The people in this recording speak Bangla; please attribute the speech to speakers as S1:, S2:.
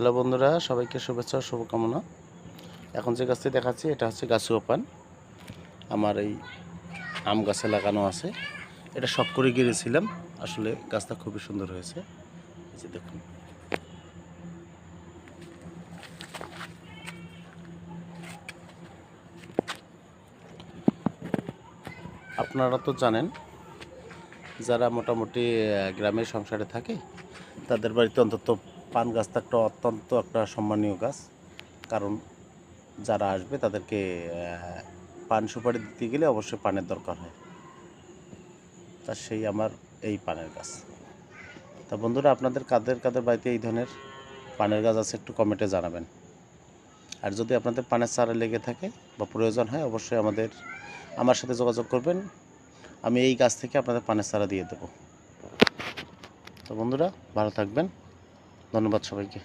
S1: হ্যালো বন্ধুরা, সবাইকে শুভেচ্ছা ও শুভকামনা। এখন যে গাছটি দেখাচ্ছি এটা হচ্ছে গাছুয়া পান। আমার এই আম গাছে লাগানো আছে। এটা শখ করে গিয়েছিলাম। আসলে গাছটা খুবই সুন্দর হয়েছে। এই যে দেখুন, আপনারা তো জানেন, যারা মোটামুটি গ্রামের সংসারে থাকে তাদের বাড়িতে অন্তত পান গাছটা অত্যন্ত একটা সম্মানীয় গাছ। কারণ যারা আসবে তাদেরকে পান সুপারি দিতে গেলে অবশ্যই পানের দরকার হয়। তা সেই আমার এই পানের গাছ। তা বন্ধুরা, আপনাদের কাদের কাদের বাড়িতে এই ধরনের পানের গাছ আছে একটু কমেন্টে জানাবেন। আর যদি আপনাদের পানের চারা লেগে থাকে বা প্রয়োজন হয় অবশ্যই আমার সাথে যোগাযোগ করবেন। আমি এই গাছ থেকে আপনাদের পানের চারা দিয়ে দেবো। তো বন্ধুরা, ভালো থাকবেন। ধন্যবাদ সবাইকে।